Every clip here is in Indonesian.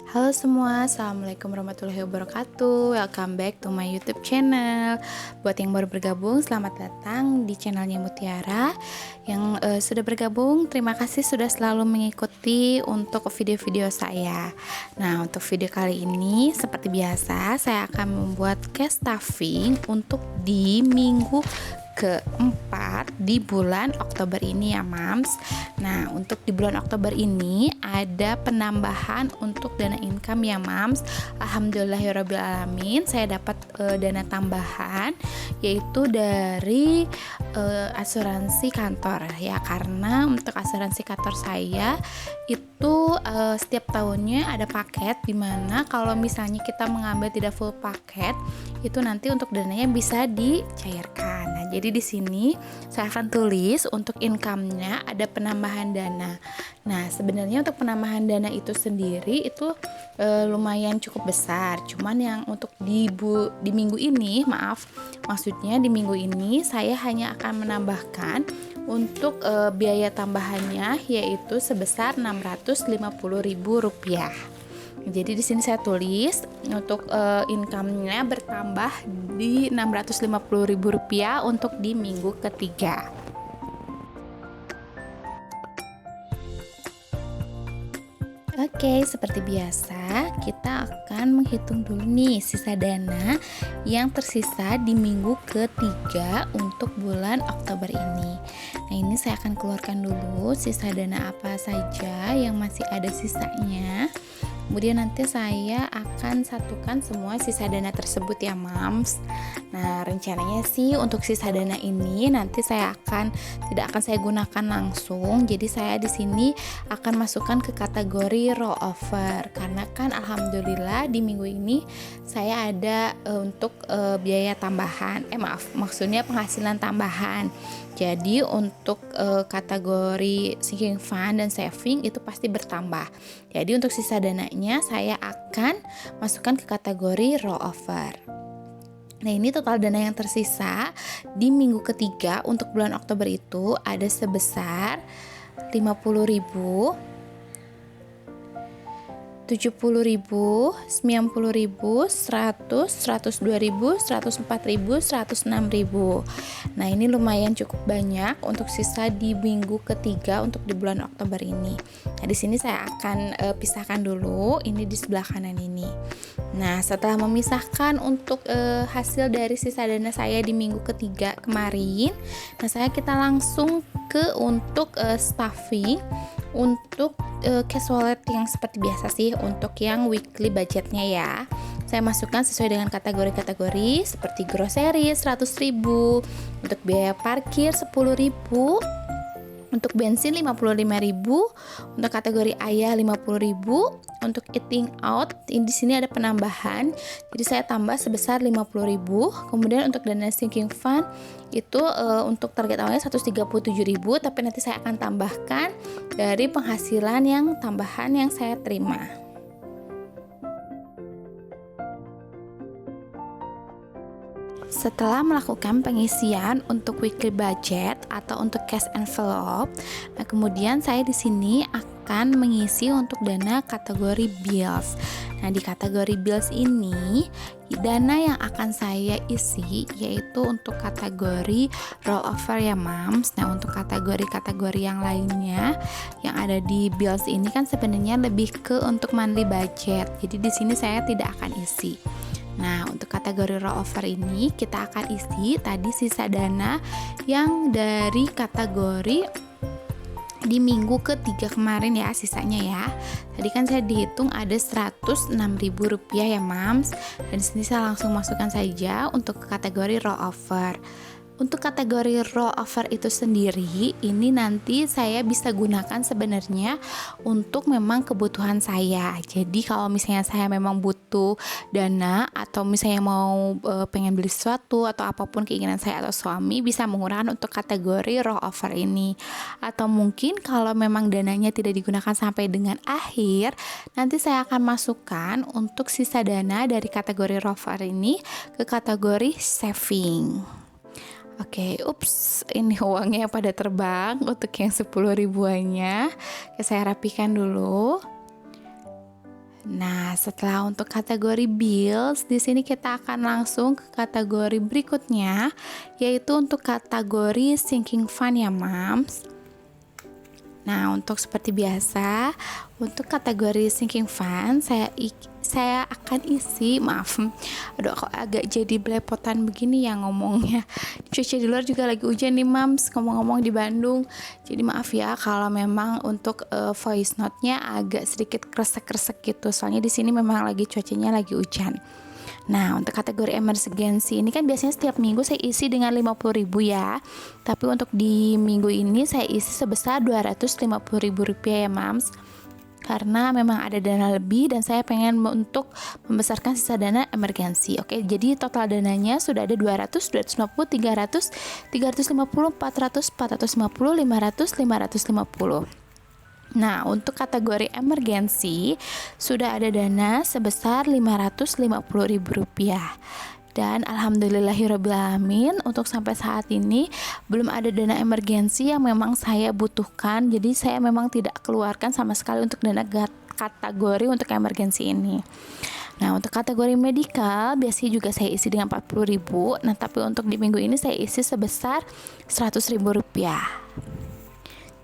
Halo semua, Assalamualaikum warahmatullahi wabarakatuh. Welcome back to my YouTube channel. Buat yang baru bergabung, selamat datang di channelnya Mutiara. Yang sudah bergabung, terima kasih sudah selalu mengikuti untuk video-video saya. Nah, untuk video kali ini, seperti biasa, saya akan membuat case stuffing untuk di minggu keempat di bulan Oktober ini ya Mams. Nah, untuk di bulan Oktober ini ada penambahan untuk dana income ya Mams. Alhamdulillahirobbilalamin, saya dapat dana tambahan yaitu dari asuransi kantor ya, karena untuk asuransi kantor saya itu setiap tahunnya ada paket, dimana kalau misalnya kita mengambil tidak full paket itu nanti untuk dananya bisa dicairkan. Nah, jadi di sini saya akan tulis untuk income-nya ada penambahan dana. Nah, sebenarnya untuk penambahan dana itu sendiri itu lumayan cukup besar. Cuman yang untuk di minggu ini, maksudnya di minggu ini saya hanya akan menambahkan untuk biaya tambahannya yaitu sebesar Rp650.000. Jadi di sini saya tulis untuk income-nya bertambah di Rp650.000 untuk di minggu ketiga. Oke, seperti biasa kita akan menghitung dulu nih sisa dana yang tersisa di minggu ketiga untuk bulan Oktober ini. Nah, ini saya akan keluarkan dulu sisa dana apa saja yang masih ada sisanya. Kemudian nanti saya akan satukan semua sisa dana tersebut ya Mams. Nah, rencananya sih untuk sisa dana ini nanti tidak akan saya gunakan langsung. Jadi saya di sini akan masukkan ke kategori rollover, karena kan alhamdulillah di minggu ini saya ada untuk biaya tambahan. Maksudnya penghasilan tambahan. Jadi untuk kategori sinking fund dan saving itu pasti bertambah. Jadi untuk sisa dananya saya akan masukkan ke kategori rollover. Nah, ini total dana yang tersisa di minggu ketiga untuk bulan Oktober itu ada sebesar 50.000, 70.000, 90.000, 100, 102.000, 104.000, 106.000. Nah, ini lumayan cukup banyak untuk sisa di minggu ketiga untuk di bulan Oktober ini. Nah, di sini saya akan pisahkan dulu ini di sebelah kanan ini. Nah, setelah memisahkan untuk hasil dari sisa dana saya di minggu ketiga kemarin, kita langsung ke untuk stuffing untuk cash wallet yang seperti biasa sih untuk yang weekly budgetnya ya. Saya masukkan sesuai dengan kategori-kategori seperti grocery 100.000, untuk biaya parkir 10.000, untuk bensin 55.000, untuk kategori ayah 50.000, untuk eating out di sini ada penambahan. Jadi saya tambah sebesar 50.000. Kemudian untuk dana sinking fund itu untuk target awalnya 137.000, tapi nanti saya akan tambahkan dari penghasilan yang tambahan yang saya terima. Setelah melakukan pengisian untuk weekly budget atau untuk cash envelope, nah kemudian saya di sini akan mengisi untuk dana kategori bills. Nah, di kategori bills ini dana yang akan saya isi yaitu untuk kategori rollover ya Mams. Nah, untuk kategori-kategori yang lainnya yang ada di bills ini kan sebenarnya lebih ke untuk monthly budget. Jadi di sini saya tidak akan isi. Nah, untuk kategori rollover ini kita akan isi tadi sisa dana yang dari kategori di minggu ketiga kemarin ya, sisanya ya. Tadi kan saya dihitung ada Rp106.000 ya Mams. Dan di sini saya langsung masukkan saja untuk kategori rollover. Untuk kategori rollover itu sendiri, ini nanti saya bisa gunakan sebenarnya untuk memang kebutuhan saya. Jadi kalau misalnya saya memang butuh dana atau misalnya mau pengen beli sesuatu atau apapun keinginan saya atau suami, bisa menggunakan untuk kategori rollover ini. Atau mungkin kalau memang dananya tidak digunakan sampai dengan akhir, nanti saya akan masukkan untuk sisa dana dari kategori rollover ini ke kategori saving. Oke, ini uangnya pada terbang untuk yang 10 ribuannya. Oke, saya rapikan dulu. Nah, setelah untuk kategori bills, di sini kita akan langsung ke kategori berikutnya, yaitu untuk kategori sinking fund ya, Mams. Nah, untuk seperti biasa, untuk kategori sinking fund saya akan isi, maaf, aduh kok agak jadi belepotan begini ya ngomongnya. Cuaca di luar juga lagi hujan nih, Mams, ngomong-ngomong di Bandung. Jadi maaf ya kalau memang untuk voice note-nya agak sedikit kresek-kresek gitu. Soalnya di sini memang lagi cuacanya lagi hujan. Nah, untuk kategori emergency ini kan biasanya setiap minggu saya isi dengan 50.000 ya. Tapi untuk di minggu ini saya isi sebesar 250.000 rupiah ya, Mams. Karena memang ada dana lebih dan saya pengen untuk membesarkan sisa dana emergency. Oke, jadi total dananya sudah ada 200, 250, 300, 350, 400, 450, 500, 550. Nah, untuk kategori emergency sudah ada dana sebesar Rp550.000. Dan alhamdulillahirobbilalamin untuk sampai saat ini belum ada dana emergency yang memang saya butuhkan. Jadi saya memang tidak keluarkan sama sekali untuk dana kategori untuk emergency ini. Nah, untuk kategori medical biasanya juga saya isi dengan 40.000. Nah, tapi untuk di minggu ini saya isi sebesar Rp100.000.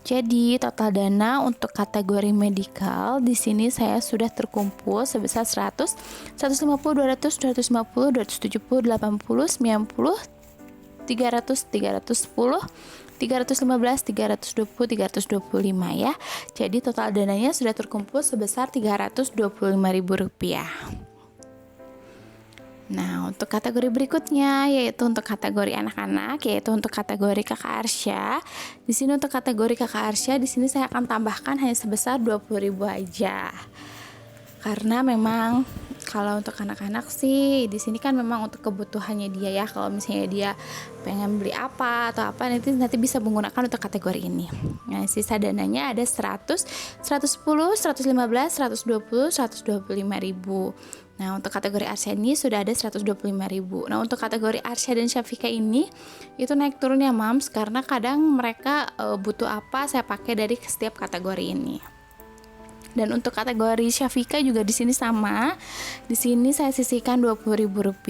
Jadi total dana untuk kategori medical di sini saya sudah terkumpul sebesar 100, 150, 200, 250, 270, 80, 90, 300, 310, 315, 320, 325 ya. Jadi total dananya sudah terkumpul sebesar Rp325.000. Nah, untuk kategori berikutnya yaitu untuk kategori anak-anak, yaitu untuk kategori Kakak Arsya. Di sini untuk kategori Kakak Arsya, di sini saya akan tambahkan hanya sebesar 20.000 aja. Karena memang kalau untuk anak-anak sih di sini kan memang untuk kebutuhannya dia ya. Kalau misalnya dia pengen beli apa atau apa nanti bisa menggunakan untuk kategori ini. Nah, sisa dananya ada 100, 110, 115, 120, 125.000. Nah, untuk kategori Arsya ini sudah ada 125.000. Nah, untuk kategori Arsya dan Syafika ini itu naik turun ya, Mams, karena kadang mereka butuh apa saya pakai dari setiap kategori ini. Dan untuk kategori Syafika juga di sini sama. Di sini saya sisihkan Rp20.000.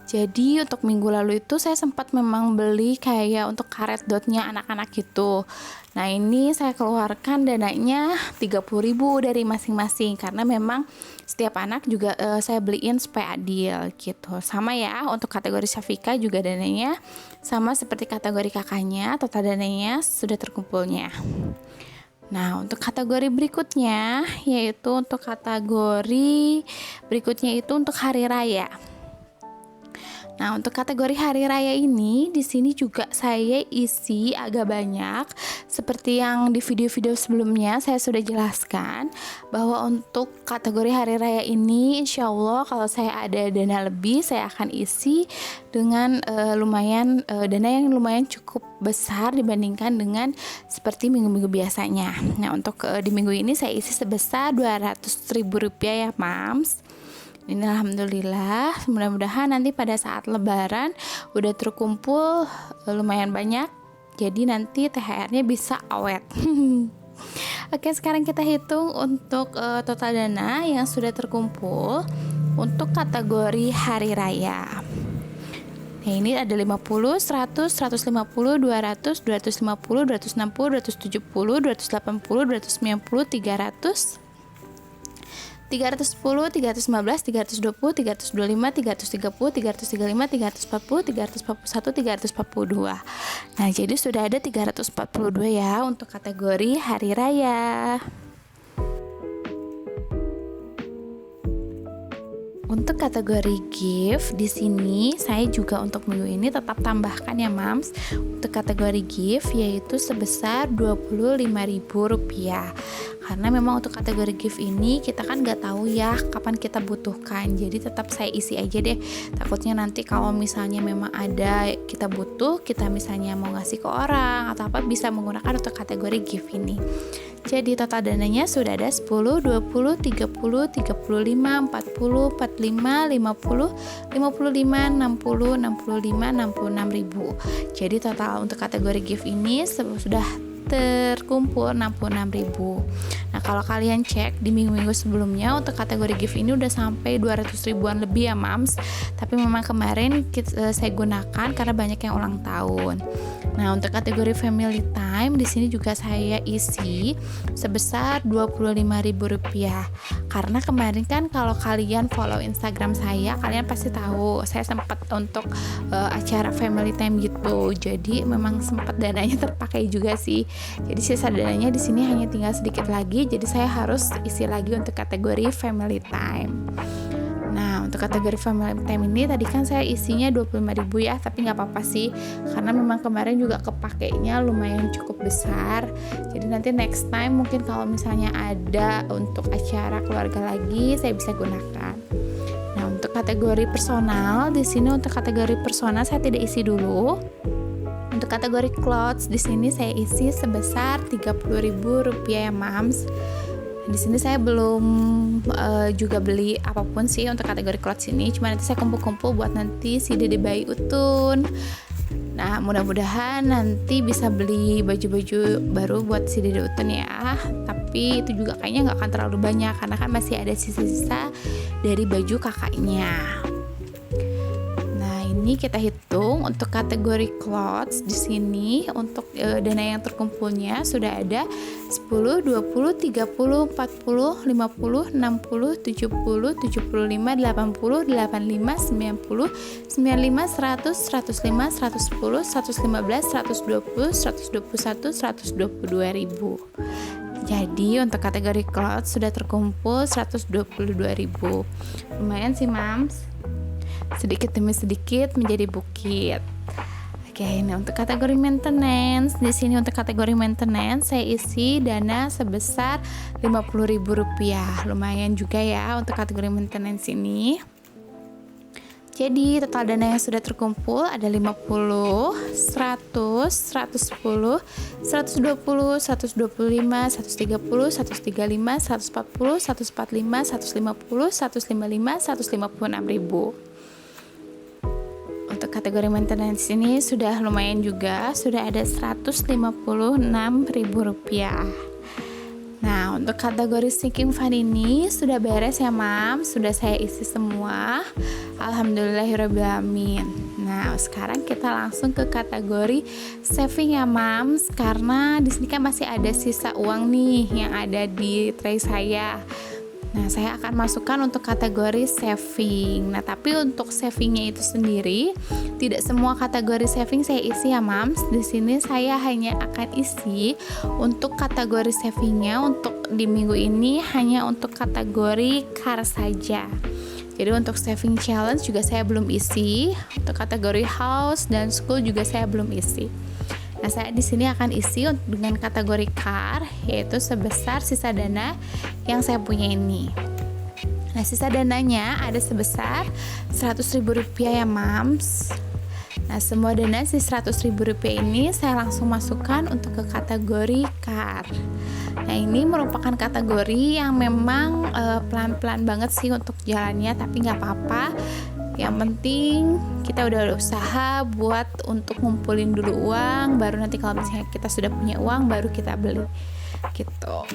Jadi untuk minggu lalu itu saya sempat memang beli kayak untuk karet dotnya anak-anak gitu. Nah, ini saya keluarkan dananya 30.000 dari masing-masing karena memang setiap anak juga saya beliin supaya adil gitu. Sama ya, untuk kategori Syafika juga dananya sama seperti kategori kakaknya, total dananya sudah terkumpulnya. Nah, untuk kategori berikutnya yaitu untuk kategori berikutnya itu untuk hari raya. Nah, untuk kategori hari raya ini di sini juga saya isi agak banyak. Seperti yang di video-video sebelumnya saya sudah jelaskan bahwa untuk kategori hari raya ini insya Allah kalau saya ada dana lebih saya akan isi dengan dana yang lumayan cukup besar dibandingkan dengan seperti minggu-minggu biasanya. Nah, untuk di minggu ini saya isi sebesar Rp200.000 ya, Mams. Ini alhamdulillah, mudah-mudahan nanti pada saat lebaran udah terkumpul lumayan banyak. Jadi nanti THR-nya bisa awet. Oke, sekarang kita hitung untuk total dana yang sudah terkumpul untuk kategori hari raya. Nah, ini ada 50, 100, 150, 200, 250, 260, 270, 280, 290, 300, 310, 315, 320, 325, 330, 335, 340, 341, 342. Nah, jadi sudah ada 342 ya untuk kategori hari raya. Untuk kategori gift di sini saya juga untuk minggu ini tetap tambahkan ya, Mams. Untuk kategori gift yaitu sebesar Rp25.000. Karena memang untuk kategori gift ini kita kan nggak tahu ya kapan kita butuhkan. Jadi tetap saya isi aja deh. Takutnya nanti kalau misalnya memang ada kita butuh, kita misalnya mau ngasih ke orang atau apa bisa menggunakan untuk kategori gift ini. Jadi total dananya sudah ada 10, 20, 30, 35, 40, 45, 50, 55, 60, 65, 66 ribu. Jadi total untuk kategori gift ini sudah terkumpul 66.000. Nah, kalau kalian cek di minggu-minggu sebelumnya untuk kategori gift ini udah sampai 200 ribuan lebih ya Mams. Tapi memang kemarin saya gunakan karena banyak yang ulang tahun. Nah, untuk kategori family time di sini juga saya isi sebesar Rp25.000. Karena kemarin kan kalau kalian follow Instagram saya, kalian pasti tahu saya sempat untuk acara family time gitu. Jadi memang sempat dananya terpakai juga sih. Jadi sisa dananya di sini hanya tinggal sedikit lagi. Jadi saya harus isi lagi untuk kategori family time. Nah, untuk kategori family time ini tadi kan saya isinya 25.000 ya, tapi nggak apa-apa sih, karena memang kemarin juga kepakainya lumayan cukup besar. Jadi nanti next time mungkin kalau misalnya ada untuk acara keluarga lagi, saya bisa gunakan. Nah, untuk kategori personal di sini untuk kategori personal saya tidak isi dulu. Untuk kategori clothes di sini saya isi sebesar Rp30.000 ya, Mams. Di sini saya belum juga beli apapun sih untuk kategori clothes ini, cuma nanti saya kumpul-kumpul buat nanti si Dede Bayi Utun. Nah, mudah-mudahan nanti bisa beli baju-baju baru buat si Dede Utun ya. Tapi itu juga kayaknya nggak akan terlalu banyak karena kan masih ada sisa-sisa dari baju kakaknya. Ini kita hitung untuk kategori clothes di sini untuk dana yang terkumpulnya sudah ada 10, 20, 30, 40, 50, 60, 70, 75, 80, 85, 90, 95, 100, 105, 110, 115, 120, 121, 122 ribu. Jadi untuk kategori clothes sudah terkumpul 122 ribu. Lumayan sih Mams. Sedikit demi sedikit menjadi bukit. Oke, nah untuk kategori maintenance di sini untuk kategori maintenance saya isi dana sebesar Rp50.000. Lumayan juga ya untuk kategori maintenance ini. Jadi total dana yang sudah terkumpul ada 50, 100, 110, 120, 125, 130, 135, 140, 145, 150, 155, 156 ribu. Untuk kategori maintenance ini sudah lumayan juga, sudah ada Rp156.000. Nah, untuk kategori sinking fund ini sudah beres ya Mam, sudah saya isi semua. Alhamdulillahirrahmanirrahim. Nah, sekarang kita langsung ke kategori saving ya Mams, karena di sini kan masih ada sisa uang nih yang ada di tray saya. Nah, saya akan masukkan untuk kategori saving. Nah, tapi untuk savingnya itu sendiri, tidak semua kategori saving saya isi ya, Mams. Di sini saya hanya akan isi untuk kategori savingnya untuk di minggu ini hanya untuk kategori car saja. Jadi untuk saving challenge juga saya belum isi. Untuk kategori house dan school juga saya belum isi. Nah, saya di sini akan isi dengan kategori car, yaitu sebesar sisa dana yang saya punya ini. Nah, sisa dananya ada sebesar Rp100.000 ya, Mams. Nah, semua dana si Rp100.000 ini saya langsung masukkan untuk ke kategori car. Nah, ini merupakan kategori yang memang pelan-pelan banget sih untuk jalannya, tapi nggak apa-apa. Yang penting kita udah usaha buat untuk ngumpulin dulu uang, baru nanti kalau misalnya kita sudah punya uang baru kita beli gitu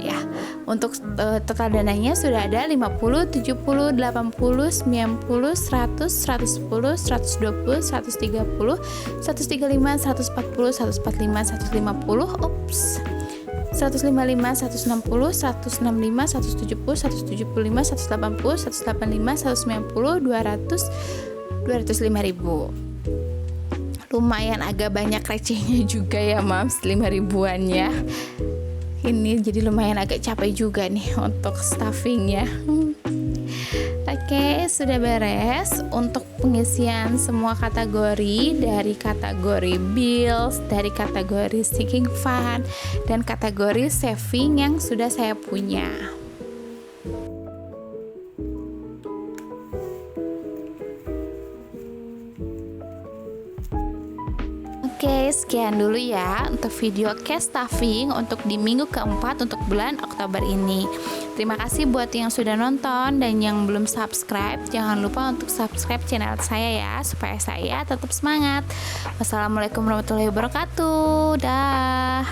ya. Untuk total dananya sudah ada 50, 70, 80, 90, 100, 110, 120, 130, 135, 140, 145, 150, 155, 160, 165, 170, 175, 180, 185, 190, 200, 205 ribu. Lumayan agak banyak recehnya juga ya Mams, 5 ribuannya. Ini jadi lumayan agak capek juga nih untuk stuffingnya. Oke, sudah beres untuk pengisian semua kategori, dari kategori bills, dari kategori sinking fund, dan kategori saving yang sudah saya punya. Oke, sekian dulu ya untuk video cash stuffing untuk di minggu keempat untuk bulan Oktober ini. Terima kasih buat yang sudah nonton, dan yang belum subscribe, jangan lupa untuk subscribe channel saya ya, supaya saya tetap semangat. Wassalamualaikum warahmatullahi wabarakatuh. Dah.